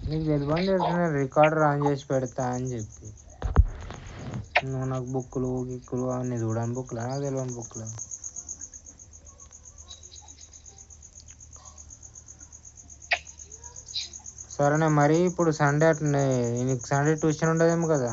నీకు తెలియని చెప్తున్నా, రికార్డర్ ఆన్ చేసి పెడతా అని చెప్పి. నువ్వు నాకు బుక్కులు గిక్కులు అన్నీ చూడని బుక్లా, నాకు తెలియని బుక్లా. సరేనే మరి. ఇప్పుడు సండే అట్లనే నీకు సండే ట్యూషన్ ఉండదేమో కదా?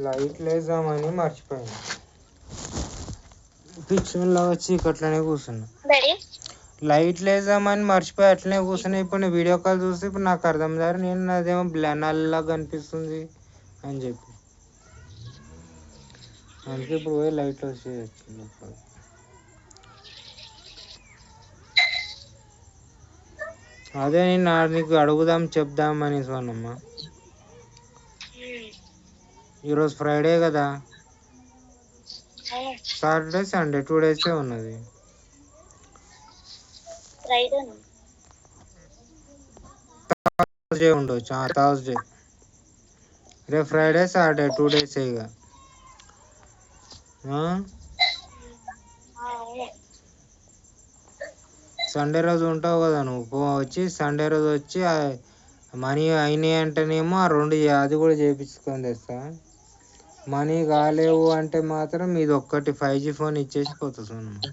లైట్లు వేద్దామని మర్చిపోయాను. పిచ్చోన్లా వచ్చి అట్లనే కూర్చున్నా. లైట్లు వేద్దామని మర్చిపోయి అట్లనే కూర్చున్నా. ఇప్పుడు నేను వీడియో కాల్ చూస్తే ఇప్పుడు నాకు అర్థం కాదు. నేను అదేమో నల్లగా కనిపిస్తుంది అని చెప్పి, అందుకే ఇప్పుడు పోయి లైట్లు వచ్చి వచ్చింది. ఇప్పుడు అదే నేను నీకు అడుగుదాం చెప్దామని సోనమ్మా. ఈరోజు ఫ్రైడే కదా, సాటర్డే సండే 2 డేసే ఉన్నది. థర్స్డే ఉండొచ్చు. థర్స్డే, రేపు ఫ్రైడే సాటర్డే 2 డేసే ఇక. సండే రోజు ఉంటావు కదా నువ్వు, వచ్చి సండే రోజు వచ్చి మనీ అయినాయి అంటేనేమో ఆ 2 అది కూడా చేయించుకొని తెస్తా. మనీ కాలేవు అంటే మాత్రం ఇది ఒక్కటి 5G ఫోన్ ఇచ్చేసి పోతుంది.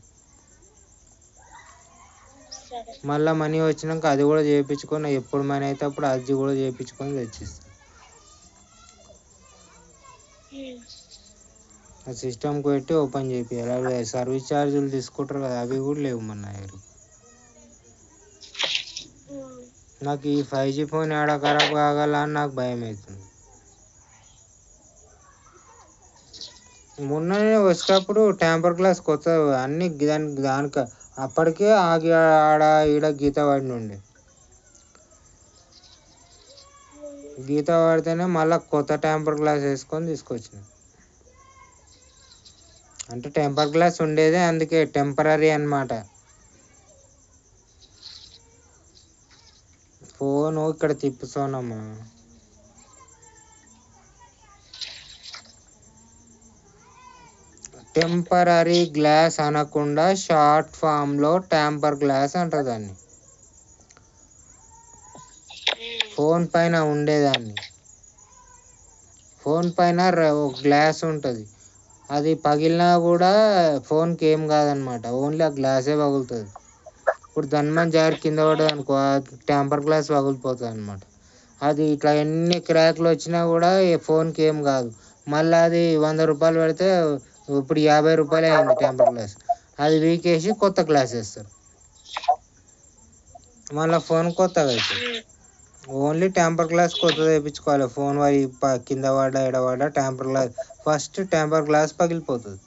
మళ్ళీ మనీ వచ్చినాక అది కూడా చేయించుకొని, ఎప్పుడు మనీ అయితే అప్పుడు అది కూడా చేయించుకొని తెచ్చిస్తా. ఆ సిస్టమ్కి పెట్టి ఓపెన్ చేయాలి. అవి సర్వీస్ ఛార్జీలు తీసుకుంటారు కదా, అవి కూడా లేవు మన దగ్గర. నాకు ఈ 5G ఫోన్ ఏడ ఖరాబ్ కాగల అని నాకు భయం అవుతుంది. మొన్ననే వచ్చేటప్పుడు టెంపర్ గ్లాస్ కొత్త అన్ని దానికి అప్పటికే ఆగి ఆడ ఈడ గీత పడి ఉండే. గీత పడితేనే మళ్ళీ కొత్త టెంపర్ గ్లాస్ వేసుకొని తీసుకొచ్చిన. అంటే టెంపర్ గ్లాస్ ఉండేదే అందుకే టెంపరీ అన్నమాట. ఫోను ఇక్కడ తిప్పుతానమ్మా. టెంపరీ గ్లాస్ అనకుండా షార్ట్ ఫామ్లో టెంపర్ గ్లాస్ అంటారు దాన్ని. ఫోన్ పైన ఉండేదాన్ని. ఫోన్ పైన గ్లాస్ ఉంటుంది, అది పగిలినా కూడా ఫోన్కి ఏం కాదనమాట. ఓన్లీ ఆ గ్లాసే పగులుతుంది. ఇప్పుడు ధన్మన్ జారి కింద పడ్డది అనుకో, టెంపర్ గ్లాస్ పగిలిపోతుంది అనమాట. అది ఇట్లా ఎన్ని క్రాక్లు వచ్చినా కూడా ఫోన్కి ఏం కాదు. మళ్ళీ అది 100 రూపాయలు పెడితే ఇప్పుడు 50 రూపాయలు అయింది టెంపర్ గ్లాస్. అది వీకేసి కొత్త గ్లాస్ వేస్తారు, మళ్ళీ ఫోన్ కొత్తగా అవుతుంది. ఓన్లీ టెంపర్ గ్లాస్ కొత్తది వేయించుకోవాలి. ఫోన్ కింద పడ్డా ఎడబడ్డా temper glass, first temper glass పగిలిపోతుంది.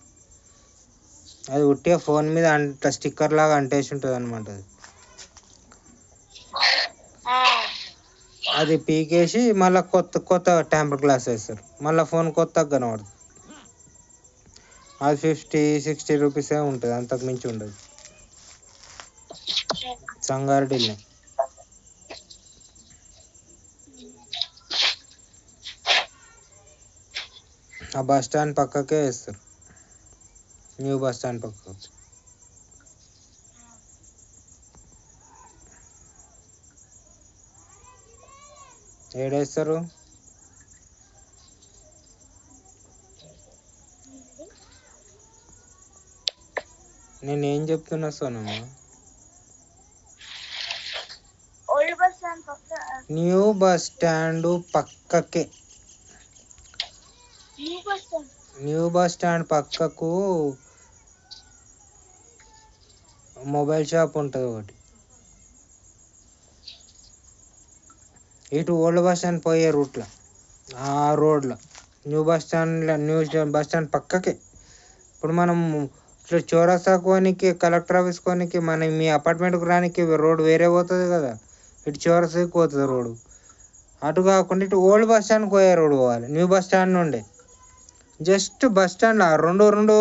అది ఉట్టిగా ఫోన్ మీద స్టిక్కర్ లాగా అంటేసి ఉంటుంది అనమాట. అది పీకేసి మళ్ళీ కొత్త టెంపర్ గ్లాస్ వేస్తారు, మళ్ళీ ఫోన్ కొత్తగా కనబడుతుంది. అది 50-60 రూపీసే ఉంటుంది, అంతకు మించి ఉండదు. సంగారెడ్డిలో ఆ బస్ స్టాండ్ పక్కకే వేస్తారు, న్యూ బస్ స్టాండ్ పక్కకు. ఏడేస్తారు? నేనేం చెప్తున్నా సోనమ్మా? న్యూ బస్ స్టాండ్ పక్కకే. న్యూ బస్ స్టాండ్ పక్కకు మొబైల్ షాప్ ఉంటుంది ఒకటి. ఇటు ఓల్డ్ బస్ స్టాండ్ పోయే రూట్లో, ఆ రోడ్లో న్యూ బస్ స్టాండ్ పక్కకే. ఇప్పుడు మనం ఇట్లా చౌరస్తా కోనికి కలెక్టర్ ఆఫీస్ కోనికి మన మీ అపార్ట్మెంట్కి రానికి రోడ్ వేరే పోతుంది కదా, ఇటు చౌరస్తాకి పోతుంది రోడ్డు. అటు కాకుండా ఇటు ఓల్డ్ బస్ స్టాండ్కి పోయే రోడ్డు పోవాలి. న్యూ బస్ స్టాండ్ నుండి జస్ట్ బస్ స్టాండ్ రెండు రెండు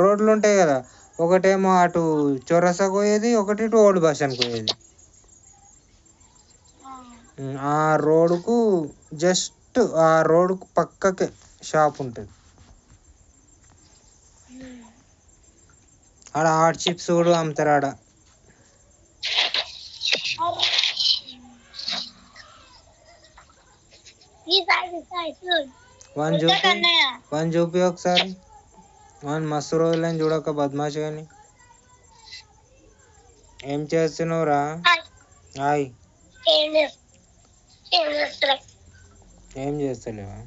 రోడ్లు ఉంటాయి కదా, ఒకటేమో అటు చౌరస్తాకి పోయేది, ఒకటి ఇటు ఓల్డ్ బస్ స్టాండ్కి పోయేది. ఆ రోడ్డుకు జస్ట్ ఆ రోడ్డుకు పక్కకే షాప్ ఉంటుంది. ఆడ హాట్ చిప్స్ కూడా అమ్ముతారు ఆడ. వన్ చూపి ఒకసారి. వన్ మస్తు రోజులని చూడక బద్మాష్ కానీ. ఏం చేస్తున్నావురా? హాయ్. ఏం చేస్తలేవా?